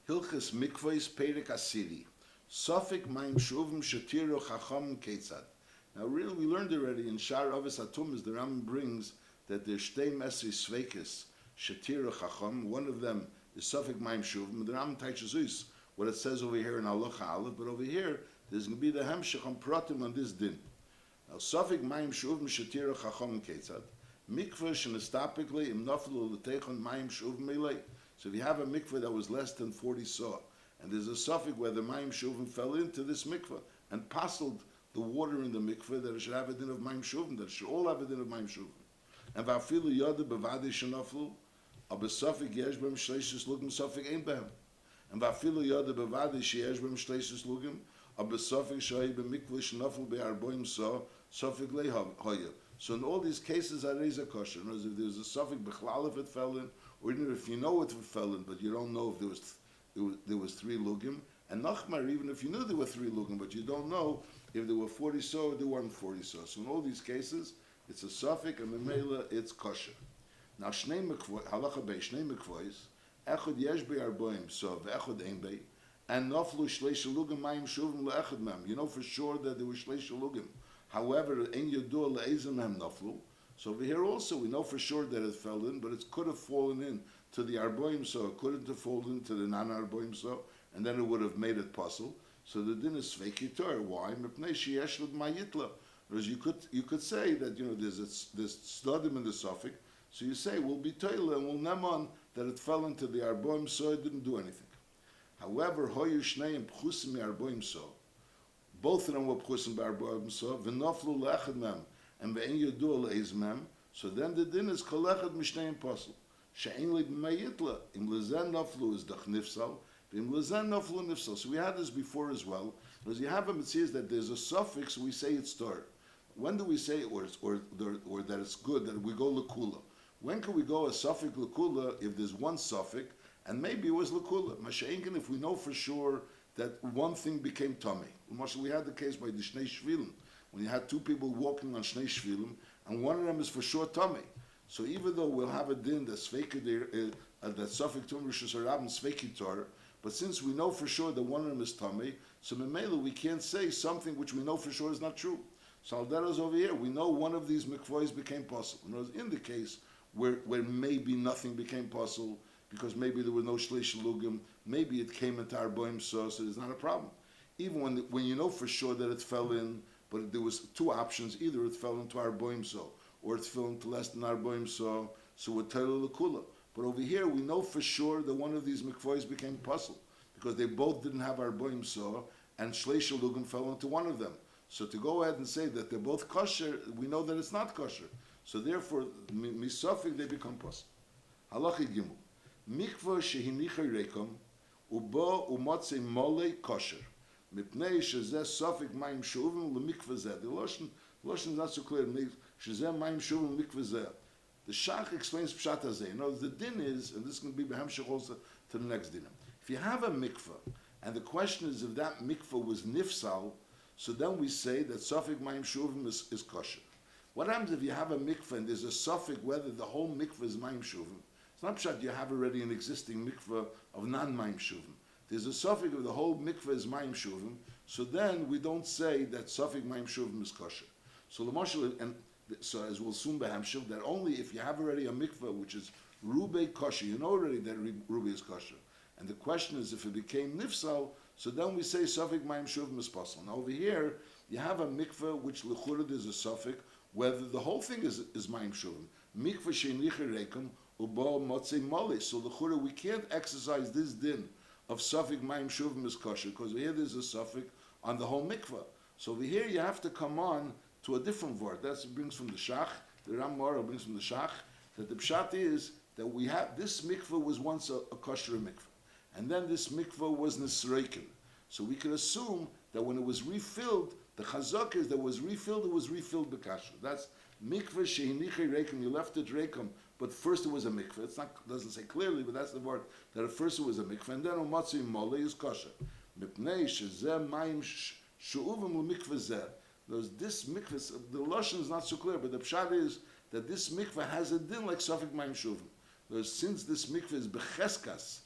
Hilchas Mikvaos Perek Asiri. Sofik Maim Shuvim Shetiru Chacham Ketzad. Now, really, we learned already in Shar Avis Atumas, the Ram brings that there's Shtei Mesri Sveikis Shetiru Chacham. One of them is Sofik Maim Shuvim. The Ram teaches us what it says over here in Halacha Aleph, but over here there's going to be the Hemshech on Pratim on this din. Now, Sofik Maim Shuvim Shetiru Chacham Ketzad. Mikvah Shenestapikli Im Naflu L'Teichon Maim Shuvim Melei. So if you have a mikveh that was less than 40 saw, and there's a suffix where the Maim Shuvim fell into this mikveh and passled the water in the mikveh, that it should have a din of Maim Shuvim, that it should all have a din of Maim Shuvim. And va'afilu yoda bevadi shenaflu, aber suffix yesh b'hem shleishis lugim suffix ein b'hem. And va'afilu yoda bevadi sheyesh b'hem shleishis lugim, aber suffix shoyi b'mikveh shenaflu be'arboim saw, suffix lei hoya. So in all these cases, I raise a question. If there's a suffix b'chlal if it fell in, or even if you know it fell in, but you don't know if there was 3 lugim, and nachmar, even if you knew there were 3 lugim, but you don't know if there were 40 saw or there weren't 40 saw. So in all these cases, it's a suffix, and memela it's kosher. Now shnei mikvos, halacha bei shnei mikvos, echad yesh be'arboim saw ve'echad ein bei, and naflu shleish lugim mayim shuvim le'echad mem. You know for sure that there were shleish lugim. However, ein yodua le'ezim mem naflu. So over here also, we know for sure that it fell in, but it could have fallen in to the arboim saw. It couldn't have fallen into the non-arboim saw, and then it would have made it possible. So the din is sveikitor. Why? Mepnei sheyesh l'mayitla. Whereas you could say that there's studim in the suffix, so you say we'll be toila and we'll nemon that it fell into the arboim saw. It didn't do anything. However, hoyu shneim pchusim arboim saw. Both of them were pchusim arboim saw. V'noflu le'echad mem. And ve'en yodua le'ezmem, so then the din is kolechad mishnei impossible. She'en li b'mayitla, im lezen naflu is dach nifsal, im lezen naflu nifsal. So we had this before as well. Because you have a mitzvah that there's a suffix, we say it's tor. When do we say or that it's good, that we go lekula? When can we go a suffix lekula if there's one suffix, and maybe it was lekula? Masha'enkin, if we know for sure that one thing became tummy. We had the case by the Shnei Shvilim, when you had 2 people walking on Shnei Shvilim, and one of them is for sure tummy. So even though we'll have a din that that suffix tum rishus harab and sveikitor, but since we know for sure that one of them is tummy, so memela we can't say something which we know for sure is not true. So Aldero's over here, we know one of these mikvois became possible. In the case where maybe nothing became possible, because maybe there were no shleish lugim, maybe it came into arboim so there's not a problem. Even when you know for sure that it fell in, but there was 2 options: either it fell into arboim so, or it fell into less than arboim so we're toila lekula. But over here, we know for sure that one of these mikvois became puzzle, because they both didn't have arboim so, and shleish lugim fell into one of them. So to go ahead and say that they're both kosher, we know that it's not kosher. So therefore, misafik they become puzzle. Halachi gimel. Mikvah shehinicha rekom, ubo umotzei mole kosher. Mipnei shezeh sofik mayim shuvim lemikvah zeh. The Lashon is not so clear. Shezeh mayim shuvim lemikvah zeh. The Shach explains pshat hazeh. No, the din is, and this is going to be behemshech also to the next din. If you have a mikvah, and the question is if that mikvah was nifsal, so then we say that sofik mayim shuvim is kosher. What happens if you have a mikvah and there's a suffix whether the whole mikvah is mayim shuvim? It's not pshat you have already an existing mikvah of non-mayim shuvim. There's a suffix of the whole mikvah is mayim shuvim, so then we don't say that suffix mayim shuvim is kosher. So the marshal, and so as we'll soon behemshel, that only if you have already a mikvah which is rubei kosher, you know already that rubei is kosher. And the question is if it became nifsal, so then we say suffix mayim shuvim is possible. Now over here, you have a mikvah which lechura is a suffix, whether the whole thing is mayim shuvim. Mikvah sheinicha rekum ubo motzei mole. So lechura we can't exercise this din of suffix mayim shuvim is kosher, because here there's a suffix on the whole mikvah. So over here you have to come on to a different word. That brings from the Shach, the Ramar brings from the Shach, that the pshat is that we have, this mikvah was once a kosher mikvah, and then this mikvah was nisreikin. So we can assume that when it was refilled, the chazak is that it was refilled b'kasher. That's mikvah sheinichi reikum, you left it reikum, but first it was a mikvah. It's not, doesn't say clearly, but that's the word, that at first it was a mikvah, and then umatzi mole is kosher. Mipnei shezeh mayim shu'uvim l'mikvah zeh. This mikvah, the lashon is not so clear, but the pshat is that this mikvah has a din like suffix mayim shuvim. Since this mikvah is becheskas,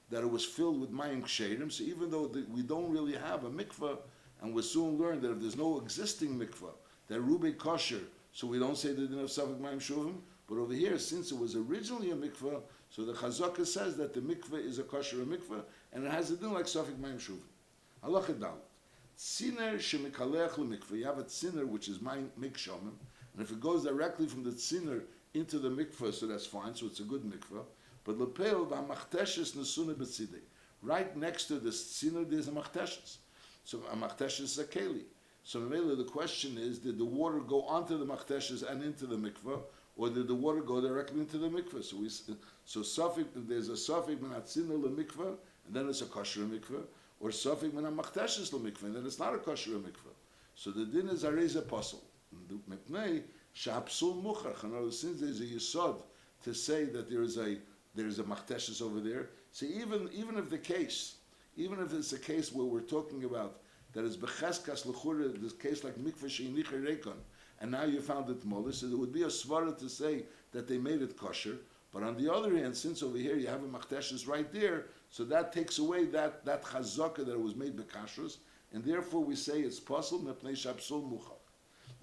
that it was filled with mayim ksherim. So even though we don't really have a mikveh, and we'll soon learn that if there's no existing mikveh, that rubei kosher, so we don't say the din of safek mayim shuvim. But over here, since it was originally a mikveh, so the chazaka says that the mikveh is a kosher mikveh, and it has a din like safek mayim shuvim. Halacha dal. Tziner shemikalech lemikveh. You have a tziner which is mikshomim, and if it goes directly from the tziner into the mikveh, so that's fine. So it's a good mikveh. But lepeil b'machteshes nesuna b'tzidei. Right next to the tziner, there's a machteshes. So a machteshes is a keli. So the question is, did the water go onto the machteshes and into the mikveh, or did the water go directly into the mikveh? So safik, there's a safik min hatziner lemikveh, and then it's a kosher mikveh, or safik min hamachteshes lemikveh, and then it's not a kosher mikveh. So the din is arez apostle. Mipnei shapsul muchach. And since there's a yisod to say that there is a machteshes over there, so even if it's a case where we're talking about that is becheskas lechura, this case like mikveh sheinicher rekon, and now you found it molis, so there would be a svara to say that they made it kosher. But on the other hand, since over here you have a machteshes right there, so that takes away that chazaka that it was made bekashrus, and therefore we say it's possible mepnei shapsul muchach.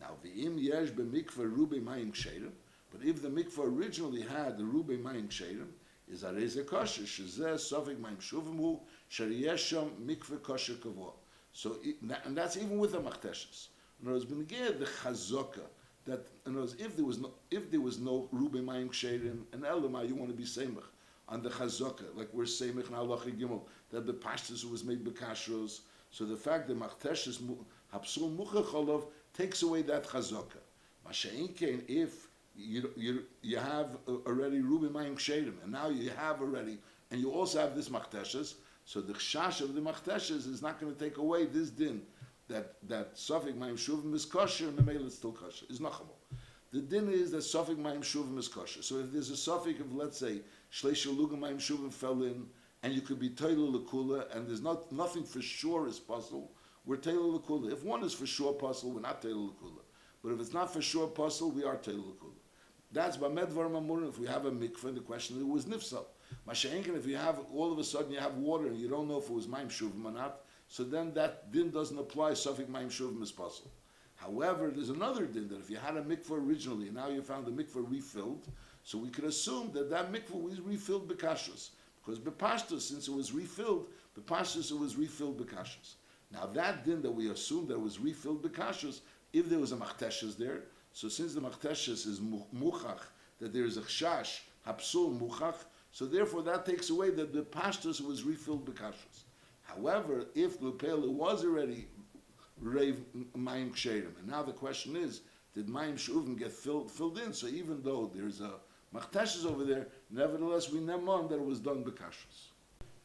Now v'im yesh b'mikveh rubei mayim ksherim, but if the mikveh originally had the rubei mayim ksherim, is areze kosher shezeh sofik mayim shuvim hu sheriyesham mikveh kosher kavua. So and that's even with the machteshes. In other words, the chazaka that in other words, if there was no rubei mayim ksherim and elamah, you want to be semich on the chazaka, like we're semich in halacha gimel that the pashtus was made bekashros. So the fact that machteshes hapsul muchacholov takes away that chazaka. Masha'inkein, if you have already rubei mayim ksherim, and now you have already, and you also have this machteshes, so the chash of the machteshes is not going to take away this din that safek mayim shuvim is kosher and the male is still kosher. Is nachamol. The din is that safek mayim shuvim is kosher. So if there's a safek of, let's say, shleisha lugam mayim shuvim fell in, and you could be toilu lekula, and there's nothing for sure is possible, we're toilu lekula. If one is for sure possible, we're not toilu lekula. But if it's not for sure possible, we are toilu lekula. That's b'med dvarim amurim. If we have a mikveh, the question is, it was nifsal. Masha'enken, if you have, all of a sudden you have water and you don't know if it was mayim shuvim or not, so then that din doesn't apply, safek mayim shuvim is possible. However, there's another din that if you had a mikveh originally and now you found the mikveh refilled, so we could assume that mikveh was refilled bekashus. Because bepashtus, since it was refilled, bepashtus it was refilled bekashus. Now that din that we assume that it was refilled bekashus, if there was a machteshes there, so since the machteshes is muchach, that there is a chash, hapsul muchach, so therefore that takes away that the pashtus was refilled bekashus. However, if Lupela was already Reiv Mayim Ksherim, and now the question is, did Mayim Shuvim get filled in? So even though there's a Machteshes over there, nevertheless we nemon that it was done bekashus.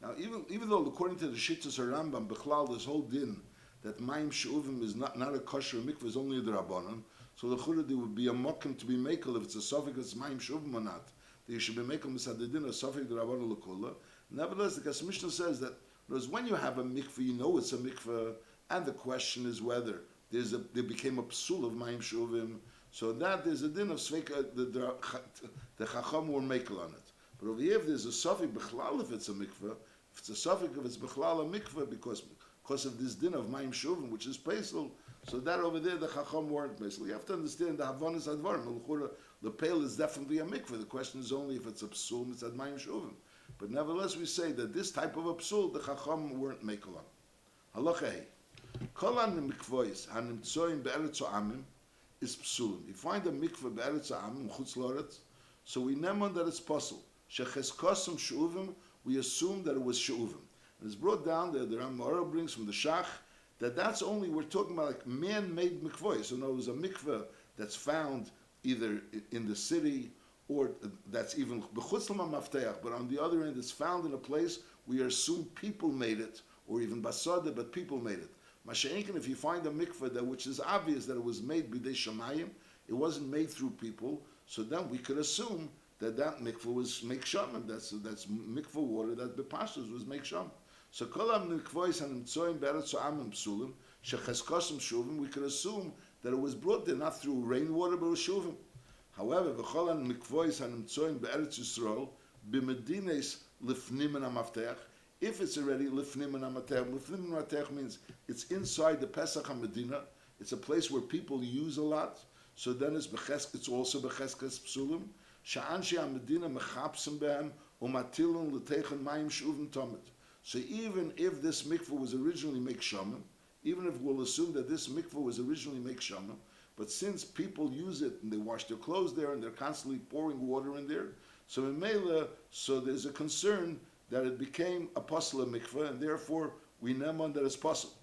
Now even though according to the Shittas Rambam, Bechlal, this whole din that Mayim Shuvim is not a kosher mikveh, is only the Rabbanon, so the Chura there would be a mokum to be makel if it's a suffix it's Mayim Shuvim or not. That you should be makel misadedin a suffix the Rabbanon lekula. Nevertheless, the Kas Mishnah says that when you have a mikveh, you know it's a mikveh, and the question is whether there became a psul of Mayim Shuvim. So that there's a din of sveika, the Chacham were makel on it. But over here, if there's a suffix bechlal, if it's a mikveh, if it's a suffix, if it's bechlal a mikveh, because of this din of Mayim Shuvim, which is pesel, so that over there the Chacham weren't pesel. You have to understand the Havanas Advarim. The pale is definitely a mikveh. The question is only if it's a psul, it's at Mayim Shuvim. But nevertheless, we say that this type of a psul, the Chacham weren't makel on. Halacha hey. Kol an mikvois hanimtsoim be'eretz ha'amim is psulim. You find a mikveh be'eretz ha'amim chutz loretz, so we nemon that it's possible. Shecheskosum she'uvim, we assume that it was she'uvim. And it's brought down, the Ramah brings from the Shach, that's only, we're talking about like man-made mikvois. So no, it was a mikveh that's found either in the city, or that's even b'chutz l'mafteach, but on the other end, it's found in a place we assume people made it, or even basada, but people made it. Masha'enken, if you find a mikveh that which is obvious that it was made b'dei shamayim, it wasn't made through people, so then we could assume that mikveh was mekshamim. That's mikveh water that bepashtus was mekshamim. So kolam mikvois hanimtsoim be'eretz ha'amim psulim shecheskosim shuvim. We could assume that it was brought there not through rainwater but shuvim. However, v'cholan mikvois hanimtsoim be'eretz Yisrael b'medines lifnim and amaftech. If it's already lifnim and amatech means it's inside the Pesach HaMedina. It's a place where people use a lot. So then it's also becheskes psulim. Sha'anshi HaMedina mechapsim behem umatilun l'teichen mayim shuvim tomit. So even if this mikveh was originally make shamim, even if we'll assume that this mikveh was originally make shamim, but since people use it and they wash their clothes there and they're constantly pouring water in there, so in Mela, so there's a concern that it became a pasla mikveh, and therefore we nemon that it's possible.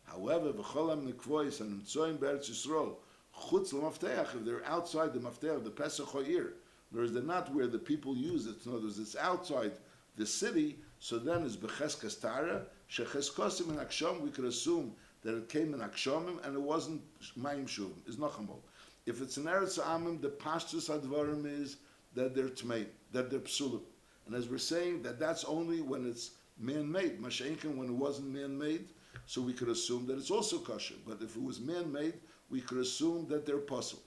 However, v'cholam mikvois and tzoyin be'eretz Yisrael chutz l'mafteach, if they're outside the mafteach, the Pesach Ha'ir, in other words, they're not where the people use it. In other words, it's outside the city. So then it's becheskas tara shecheskosim in aksham. We could assume that it came in akshamim and it wasn't mayim shuvim. Is nachamol. If it's in Eretz Amim, the pashtus advarim is that they're tmei, that they're psulim. And as we're saying, that's only when it's man-made. Masha'inkin, when it wasn't man-made, so we could assume that it's also kosher. But if it was man-made, we could assume that they're possible.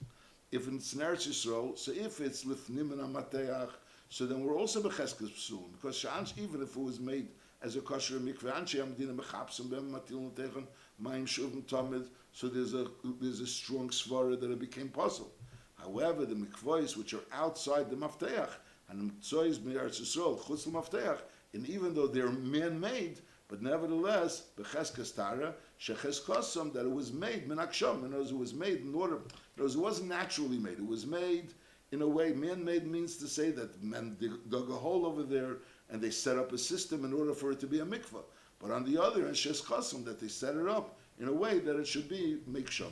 If it's Eretz Yisrael, so if it's lifnim and amateach, so then we're also becheskes psulim. Because sha'ansh, even if it was made as a kosher mikveh, anshi amdina mechapsim bem matil notechan mayim shuvim tamid, so there's a strong svara that it became possible. However, the mikvahs which are outside the mafteach, and Tzoyis B'Eretz Yisrael, Chutz L'Mafteach, and even though they're man-made, but nevertheless, B'Cheskes Tara, Shecheskosam, that it was made, Menaksham, in other words, it was made in order, in other words, it wasn't naturally made, it was made in a way, man-made means to say that men dug a hole over there, and they set up a system in order for it to be a mikvah. But on the other hand, Shecheskosam, that they set it up in a way that it should be Miksham.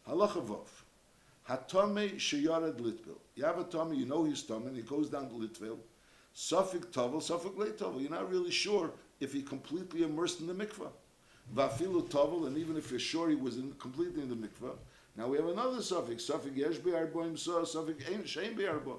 Halacha Vov. Hatome sheyared litbil. You have a tummy, you know he's tummy, and he goes down to litbil. Sufik tovel, sufik leit tovel. You're not really sure if he completely immersed in the mikvah. Vafilu tovel, and even if you're sure he was completely in the mikvah. Now we have another suffix, sufik yesh be'arboim so, sufik shein be'arbo.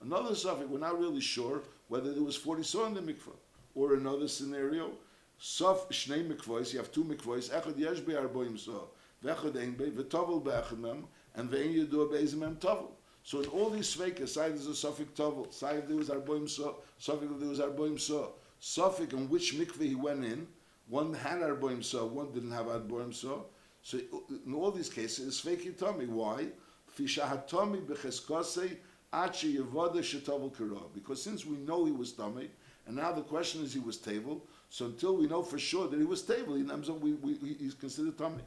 Another suffix, we're not really sure whether there was 40 saw in the mikvah. Or another scenario, suf shnei mikvahs, you have two mikvahs, echad yesh be'arboim so, v'echad ein be, v'tovel be'echad mem, and ve'en yedu be'ezimem tovel. So in all these sveikas, side there's a suffix tovel, side there was arboim so, suffix there was arboim so, suffix in which mikveh he went in, one had arboim so, one didn't have arboim so. So in all these cases, it's sveiki tomi. Why? Fishahatami b'cheskosei achi yevoda shetovel kiro. Because since we know he was tomi, and now the question is he was table, so until we know for sure that he was table, he's considered tomi.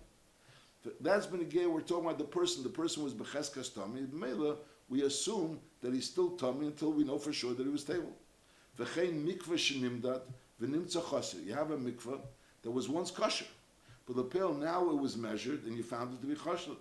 That's been again, we're talking about the person. The person was becheskas tummy. Mela, we assume that he's still tummy until we know for sure that he was table. V'chein mikveh shenimdat v'nimtza chaser. You have a mikveh that was once kosher, but the pill now it was measured and you found it to be kosher.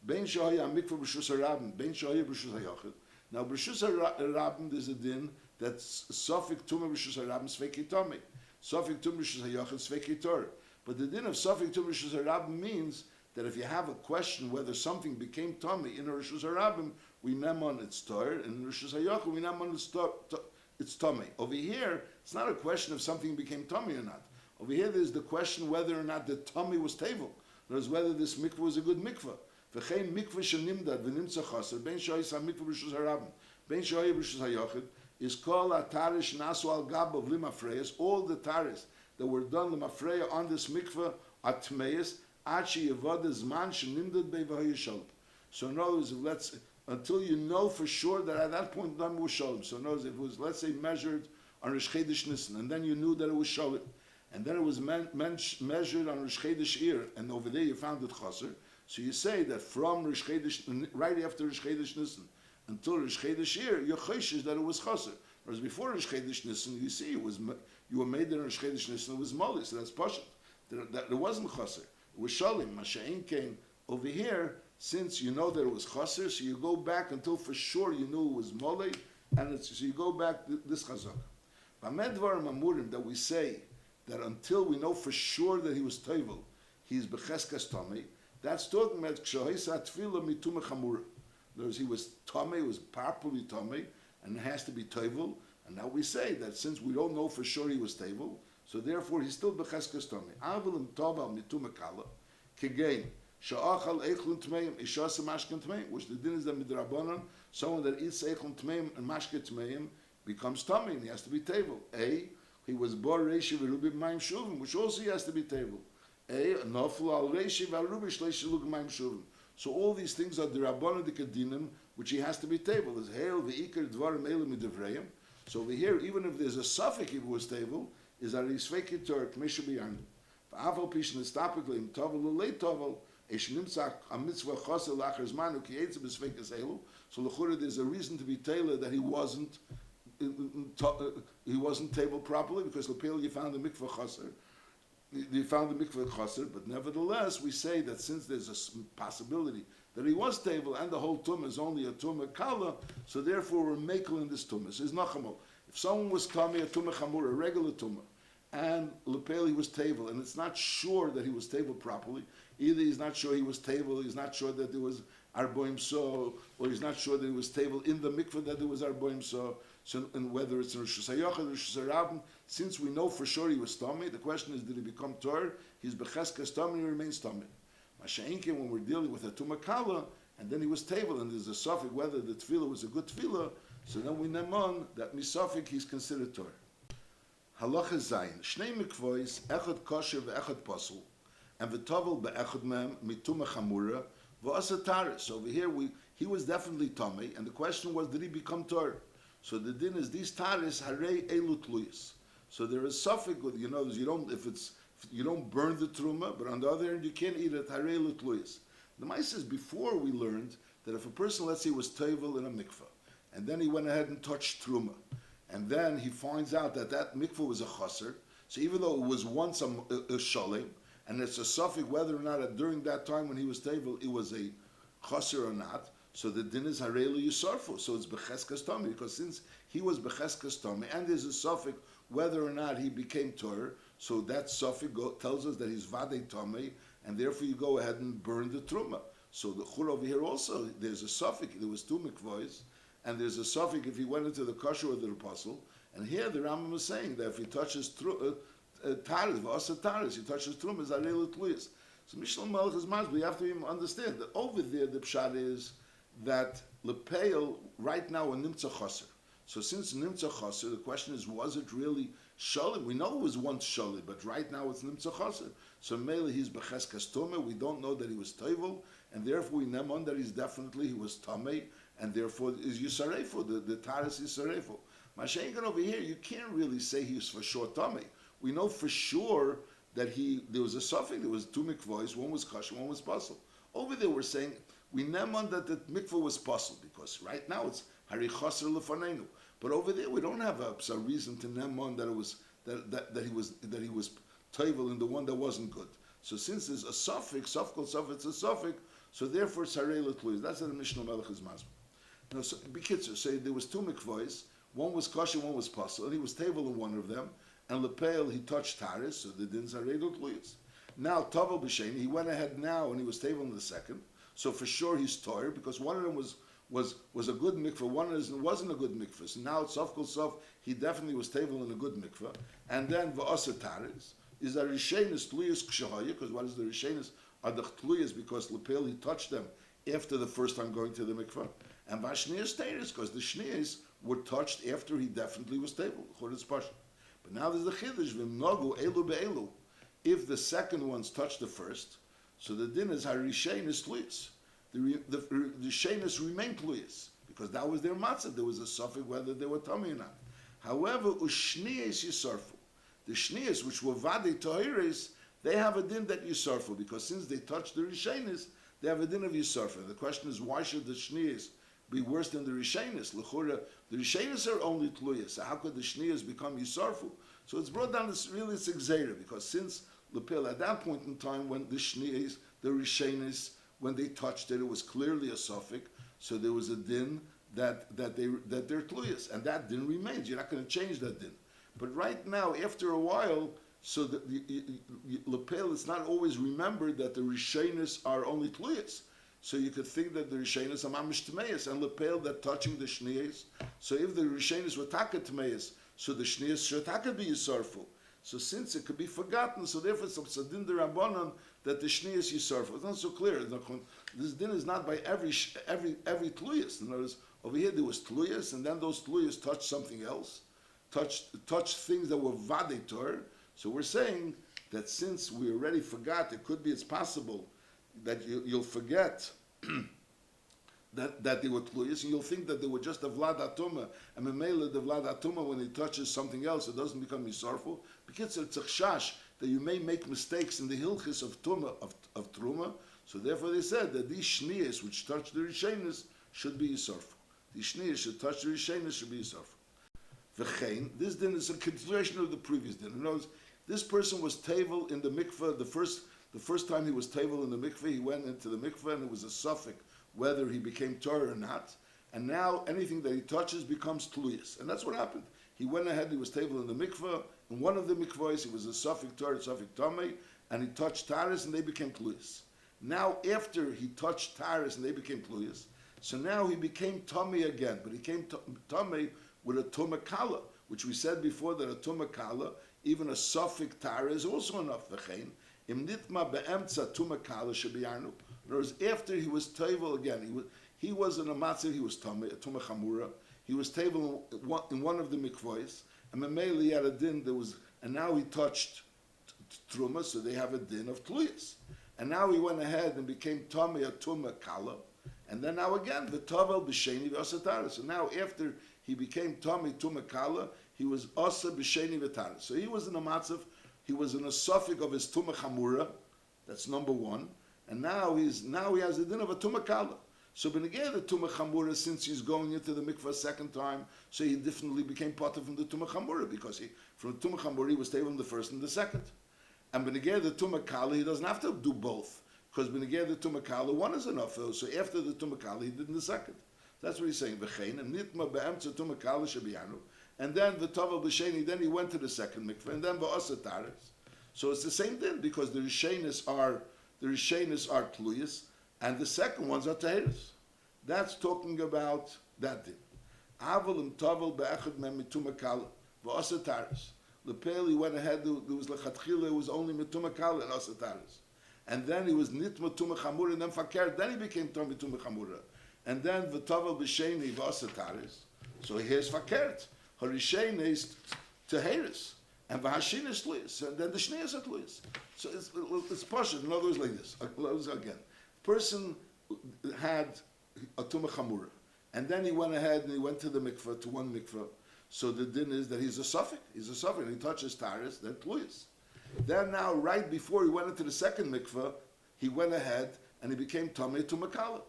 Ben shahaya mikveh b'shus harabim, ben shahaya b'shus hayachid. Now b'shus harabim there's a din that's sofik tumah b'shus harabim sveki tummy, sofik tumah b'shus hayachid sveki tor. But the din of sofik tumah b'shus harabim means that if you have a question whether something became tummy in a Rishus Harabim, we name on its tor, and in Rishus Hayachid we name on its tummy. Over here, it's not a question if something became tummy or not. Over here, there's the question whether or not the tummy was tevel. There's whether this mikveh was a good mikveh. V'chein mikveh shenimdad v'nimtza chaser ben shoyis ha-mikveh Rishus Harabim ben shoyis Rishus Hayachid is called a tarish nasu al gab of limafreyas. All the taris that were done limafreya on this mikveh are tmeyas. So in other words, until you know for sure that at that point the number was shalom. So in other words, if it was, let's say, measured on Rosh Chodesh Nisan, and then you knew that it was shalom, and then it was measured on Rosh Chodesh Ir, and over there you found it chaser. So you say that from Rosh Chodesh, right after Rosh Chodesh Nisan, until Rosh Chodesh Ir, you're chayshish that it was chaser. Whereas before Rosh Chodesh Nisan, you see you were made in Rosh Chodesh Nisan, it was moli, so that's pashut. That it wasn't chaser. It was shalim. Masha'in came over here, since you know that it was chaser, so you go back until for sure you knew it was mole, and so you go back this chazak. B'medvar mamurim that we say that until we know for sure that he was tevel, he's becheskas tummy. That's talking about kshohisa tefila mituma chamurim. In other words, he was tummy, he was properly tummy, and it has to be tevel. And now we say that since we don't know for sure he was tevel, so therefore he's still becheskes tummy. Avelim toval mituma kala kegain sha'achal eichlun tmeim ishas mashken tmeim, which the din is that midrabanan, someone that eats eichlun tmeim and mashke tmeim becomes tummy and he has to be table. A, he was bor reishi v'rubi b'mayim shuvim, which also he has to be table. A, noflu al reishi v'rubi shleishi lug b'mayim shuvim. So all these things are the Rabbana Dikadinim, which he has to be table. There's hail v'ikar dvarim elim midivreim. So over here, even if there's a suffix, if it was table, is a risvekit or k'mishu b'yarnu. V'aval pishin estapik leim tovel l'lei tovel, esh nimtzak a mitzvah chosel lachar zmanu ki eitz b'svekis elu. So l'chura, there's a reason to be tailor that he wasn't table properly, because l'pil you found the mikvah chaser. You found the mikvah chaser, but nevertheless, we say that since there's a possibility that he was table and the whole tumah is only a tumah kala, so therefore we're making this tumah. So it's nachamol. If someone was tummy, a tumah chamur, a regular tumah, and lepel he was table, and it's not sure that he was table properly, either he's not sure he was table, he's not sure that there was arboim so, or he's not sure that he was table in the mikvah that there was arboim so. So, and whether it's in Rosh Hashanah or Rosh Hashanah, since we know for sure he was tummy, the question is, did he become tor? He's becheskas tummy, he remains tummy. Masha'inkin, when we're dealing with a tumakala, and then he was table, and there's a suffix whether the tefillah was a good tefillah, so then we name on that misafik he's considered tor. Halacha zayin, shnei mikvois, echad kosher ve'echad pasul, and v'tovel be'echad mem mituma chamura v'asa taris. So over here he was definitely tummy, and the question was, did he become tor? So the din is these taris harei elu tluyis. So there is suffix with, you don't burn the truma, but on the other hand you can't eat it harei elu tluyis. The mice is before we learned that if a person, let's say, was tevel in a mikveh, and then he went ahead and touched truma, and then he finds out that that mikveh was a chaser. So even though it was once a shalim, and it's a suffix whether or not during that time when he was tevel it was a chaser or not. So the din is harelu yisarfu. So it's becheskas tummy, because since he was becheskas tummy, and there's a suffix whether or not he became tor, so that suffix tells us that he's vade tummy, and therefore you go ahead and burn the truma. So the chur over here also, there's a suffix. There was two mikvois, and there's a suffix if he went into the kosher or the apostle. And here the Rambam is saying that if he touches taris, v'asa taris, he touches truma, is harelu tluyis. So Mishnah Malach is maz, we have to even understand that over there the pshat is that lepeil right now a nimtza chaser. So since nimtza chaser, the question is, was it really shalit? We know it was once shalit, but right now it's nimtza chaser. So mele he's becheskas tumah. We don't know that he was tovel, and therefore we know that he was tamei, and therefore is yisarefu. The taris is yisarefu. Mashengan over here, you can't really say he was for sure tamei. We know for sure that there was a suffix. There was two mikvois. One was kosher, one was pasul. Over there we're saying, we nemon that the mikvah was possible, because right now it's hari chaser lefanenu. But over there we don't have a reason to nemon that it was that he was tovel in the one that wasn't good. So since there's a suffix, suffix, it's a suffix, so therefore it's harei l'tluyis. That's what the Mishnah Melech is masbeh. Now, so b'kitzur, say there was two mikvahs, one was kosher, one was pasul, and he was tovel in one of them, and lepeil he touched taris, so the din's harei l'tluyis. Now tovel b'sheni, he went ahead now and he was tovel in the second. So for sure he's tor, because one of them was a good mikveh, one of them wasn't a good mikveh. So now it's sof kol sof, he definitely was table in a good mikveh. And then v'asa taris is a rishenis tluyas kshahaya, because what is the rishenis? Are the tluyas because lepel he touched them after the first time going to the mikveh. And v'ashnias taris, because the shnias were touched after he definitely was table. But now there's the chiddush v'mnogu elu be'elu. If the second ones touched the first, so the din is harishenis tluyas. The shenis remained tluyas, because that was their matzah. There was a suffix whether they were tummy or not. However, ushnias yisarfu. The shnias, which were vade tohiris, they have a din that yisarfu, because since they touched the rishenis, they have a din of yisarfu. The question is, why should the shnias be worse than the rishenis? L'chura, the rishenis are only tluyas. So how could the shnias become yisarfu? So it's brought down this really it's exera, because since Lepil, at that point in time when the shnias, the rishenis, when they touched it, it was clearly a suffix. So there was a din that they're tluyas, and that din remains. You're not going to change that din. But right now, after a while, so the Lepil, it's not always remembered that the rishenis are only tluyas. So you could think that the rishenis are mamish tmeis, and Lepil that touching the shnias. So if the rishenis were taka tmeis, so the shnias should taka be yisarfu. So since it could be forgotten, so therefore it's a din de rabbanon that the shnias yisarfu. It's not so clear. This din is not by every tluyas. In other words, Over here there was tluyas, and then those tluyas touched something else, touched things that were vadetor. So we're saying that since we already forgot, it's possible that you'll forget that they were tluyas, and you'll think that they were just a vlad atuma, and memela the vlad atuma, when he touches something else, it doesn't become misorful, because it's a chash that you may make mistakes in the hilchis of tuma of truma. So therefore they said that these shniyas which touch the rishenis should be yisorful. These shniyas should touch the rishenis, should be yisorful. V'chein, this din is a continuation of the previous din. In other words, this person was tavel in the mikveh. The first time he was tavel in the mikveh, he went into the mikveh, and it was a suffix whether he became Torah or not. And now anything that he touches becomes tluyas. And that's what happened. He went ahead, he was tavel in the mikveh. In one of the mikvahs, it was a suffix Torah, suffix Tomei, and he touched taras, and they became tluyas. Now, after he touched taras and they became tluyas, so now he became Tomei again, but he came Tomei with a tumakala, which we said before that a tumakala, even a suffix tara, is also enough. V'chein im nitma be'emtza tumakala shebiyarnu. In other words, after he was tevel again, he was in a matzah, he was Tomei, a tumachamura. He was tevel in one of the mikvahs, and memeli he had a din. And now he touched truma, so they have a din of tluyas. And now he went ahead and became Tomei a tumakala. And then now again, the Tavel b'sheni v'asatara. So now after he became Tomei tumakala, he was asa b'sheni v'tara. So he was in a matzav, he was in a suffix of his tumachamura. That's number one. And now he has a din of a tumakala. So benegay the tumachamura, since he's going into the mikvah a second time, so he definitely became part of the tumachamura, because from the tumachamura he was taken the first and the second. And benegay the tumakala, he doesn't have to do both, because benegay the tumakala, one is enough. So after the tumakala, he did in the second. That's what he's saying. V'chein and nitma be'emtza tumakala shebiyanu. And then the tavel b'sheni, then he went to the second mikvah, and then v'asa tares. So it's the same thing, because the rishenis are tluyas, and the second ones are taheres. That's talking about that din. Aval im tavel be'echad mem mitumakala v'asa tares. Lepel, he went ahead, there was lechatchila, it was only mitumakala and asa tares. And then he was nitma tumachamura, and then fakir, then he became Tomei tumachamura. And then v'tavel b'sheni v'asa tares. So here's fakert. Harishein is taheres. And v'hashin is tluyas. And then the shnei is tluyas. So it's pashut. In other words, like this. Again, person had a tumachamura, and then he went ahead and he went to the mikveh, to one mikveh. So the din is that he's a suffix. He's a suffix, and he touches taras, then tluyas. Then now, right before he went into the second mikveh, he went ahead and he became Tomei tumakala.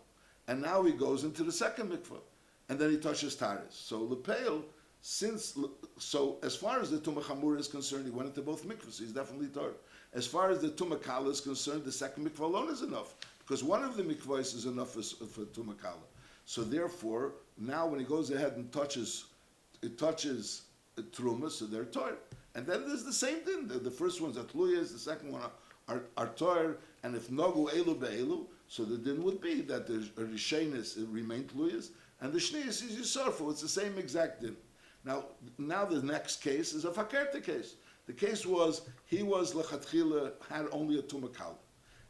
And now he goes into the second mikveh, and then he touches taras. So lepeil, so as far as the tumachamura is concerned, he went into both mikvahs. So he's definitely Torah. As far as the tumakala is concerned, the second mikvah alone is enough, because one of the mikvahs is enough for tumakala. So therefore, now when he goes ahead and touches truma, so they're Torah. And then there's the same thing. The first one's are tluyas, the second one are Torah. And if nagu elu be'elu, so the din would be that the rishenis remain tluyas, and the shneis is yisarfu. It's the same exact din. Now the next case is a fakerta case. The case was, he was lechatchila, had only a tumakala.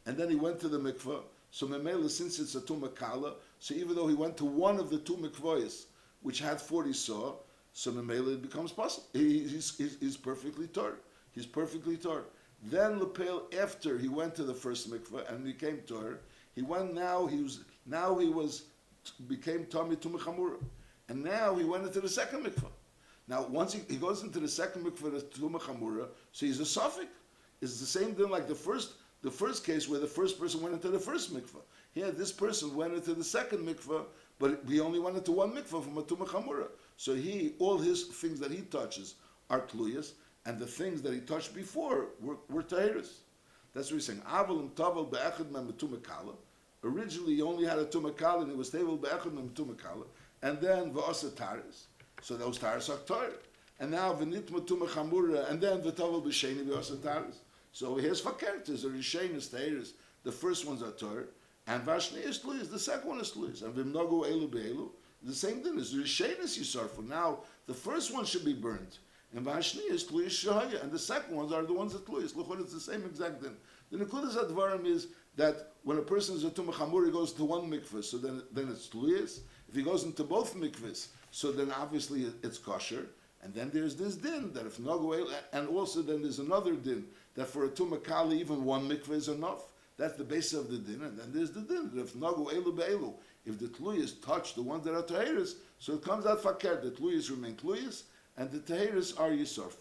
And then he went to the mikveh. So memela, since it's a tumakala, so even though he went to one of the two mikvahs, which had 40 saw, so memela it becomes possible. He's perfectly Torah. He's perfectly Torah. Then lepel, after he went to the first mikveh and became Torah, became Tomei tumachamura. And now he went into the second mikveh. Now, once he goes into the second mikveh, the tumachamura, so he's a suffix. It's the same thing like the first case where the first person went into the first mikveh. Here, this person went into the second mikveh, but he only went into one mikveh from a tumachamura. So all his things that he touches are tluyas, and the things that he touched before were taheres. That's what he's saying. Aval tavel be'echad mem tumakala. Originally, he only had a tumakala, and he was tavel be'echad mem tumakala, and then v'asa tares. So those tares are Torah. And now v'nitma tumachamura, and then v'tavel b'sheni v'asa tares. So here's fakertas, the rishein is taheres. The first ones are Torah, and v'ashni is tluyas. The second one is tluyas. And v'mnogu elu be'elu. The same thing is the rishein is yisarfu. Now the first one should be burned, and v'ashni is tluyas shahaya, and the second ones are the ones that tluyas. Look, it's the same exact thing. The nekudas advarim is that when a person is a tumachamura, he goes to one mikveh, so then it's tluyas. If he goes into both mikvahs, so then obviously it's kosher. And then there's this din that if Nagu, and also then there's another din that for a Tumakali even one mikvah is enough. That's the base of the din. And then there's the din that if Nagu Elu Be'elu, if the Tluyas touch the ones that are Tahiris, so it comes out Fakir, the Tluyas remain Tluyas, and the Tahiris are Yisarf.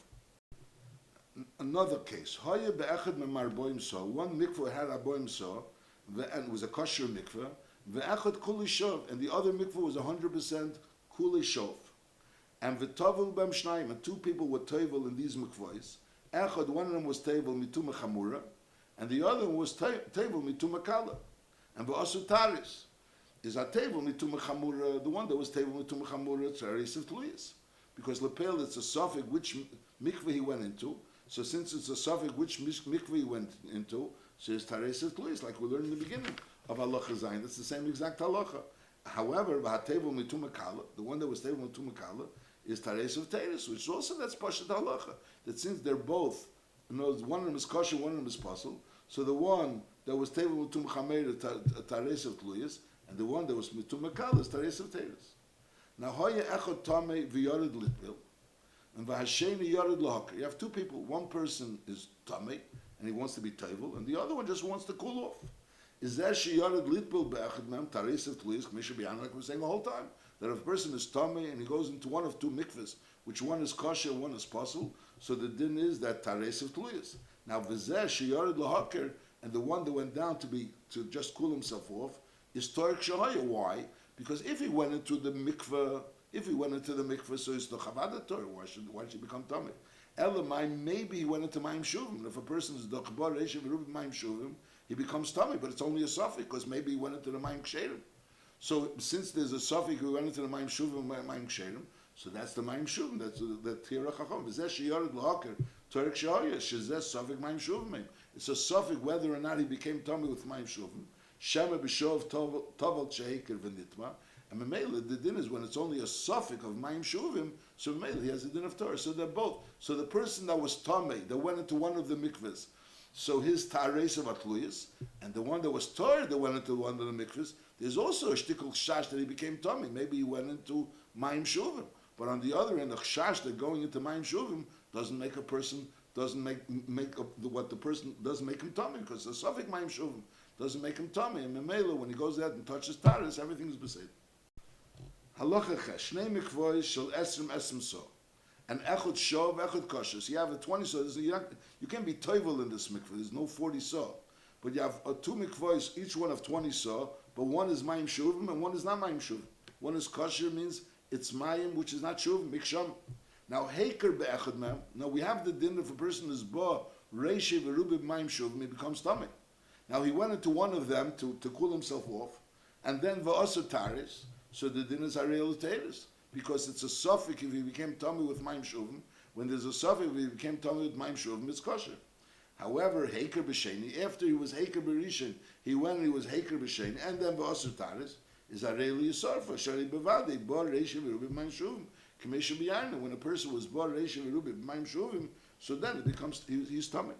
Another case, Hoya Be'echad Memar Boim So, one mikvah had a Boim So, and it was a kosher mikvah, Ve'echad Kuli Shov, and the other mikvah was 100% Kuli Shov. And v'tovel b'em shnayim, and two people were tovel in these mikvahs. Echad, one of them was tovel mituma chamura, and the other one was tovel mituma kala. And v'asu taris is a tovel mituma chamura. The one that was tovel mituma chamura, it's a tluyas, because lepel it's a suffix which mikvah he went into. So since it's a suffix which mikvah he went into, so it's tares tluyas, like we learned in the beginning of halacha zayin. That's the same exact halacha. However, v'hatevel mituma kala, the one that was tovel mituma kala, is Tares of Teres, which also that's Pashat Halacha. That since they're both, one of them is kosher, one of them is pasul, so the one that was Tevel Mutum Chamer Tares of Tluyas, and the one that was Mutum Makal is Tares of Teres. Now, Hoya Echot Tame V'Yored Litbil, and V'Hasheni Yored Lahakar. You have two people. One person is Tame, and he wants to be Tevel, and the other one just wants to cool off. Is that She Yored Litbil Be'echad Mem Tares of Tluyas, K'misha B'Yan, like we're saying the whole time. That if a person is tummy and he goes into one of two mikvahs, which one is kosher and one is pasul, so the din is that tares of tluyas. Now v'zeh sheyared lahaker, and the one that went down to just cool himself off is torek shahaya. Why? Because if he went into the mikvah, so it's the chavada torah. Why should he become tummy? Elamai, maybe he went into ma'im shuvim. If a person is dochbar reshiv rubi ma'im shuvim, he becomes tummy, but it's only a suffix because maybe he went into the ma'im ksherim. So since there's a suffix who went into the Maim Shuvim, Maim Ksherim, so that's the Maim Shuvim, that's the Tira Chacham. V'zeh sheyared lahaker, Torek she'aya, shezeh suffix Maim Shuvim. It's a suffix whether or not he became tummy with Maim Shuvim. Shema b'shov tovel sheheker v'nitma. And Memela, the din is when it's only a suffix of Maim Shuvim, so Memela, he has a din of Torah. So they're both. So the person that was tummy, that went into one of the mikvahs, so his tares of atluyas, and the one that was Torah that went into one of the mikvahs, there's also a shtikul chash that he became tummy. Maybe he went into Maim Shuvim. But on the other end, a chash that going into Maim Shuvim doesn't make a person, doesn't make what the person doesn't make him tummy, because the suffix Maim Shuvim doesn't make him tummy. And Memela, when he goes out and touches tares, everything is besed. Halacha ches, shnei mikvois shel esrim so. And echad shov, echad kosher. So you have a 20 so. You can't be toivel in this mikvah. There's no 40 so. But you have two mikvois, each one of 20 so. But one is Mayim Shuvim and one is not Mayim Shuvim. One is kosher, means it's Mayim, which is not Shuvim, Miksham. Now, Heker be'echad mem. Now, we have the din if a person is Ba, Reishi v'rubi Mayim Shuvim, he becomes tummy. Now, he went into one of them to cool himself off, and then v'aser taris, so the din is Ariel Taris, because it's a suffix if he became tummy with Mayim Shuvim. When there's a suffix if he became tummy with Mayim Shuvim, it's kosher. However, Heker b'sheni, after he was Heker b'rishin, he went and he was Heker b'sheni, and then v'asur taris, is Areli Yisarfa, Shari Bevadi, Bar Reishi v'rubi b'mayim shuvim, K'mesha b'yarna. When a person was Bar Reishi v'rubi b'mayim shuvim, so then it becomes, he's tummy.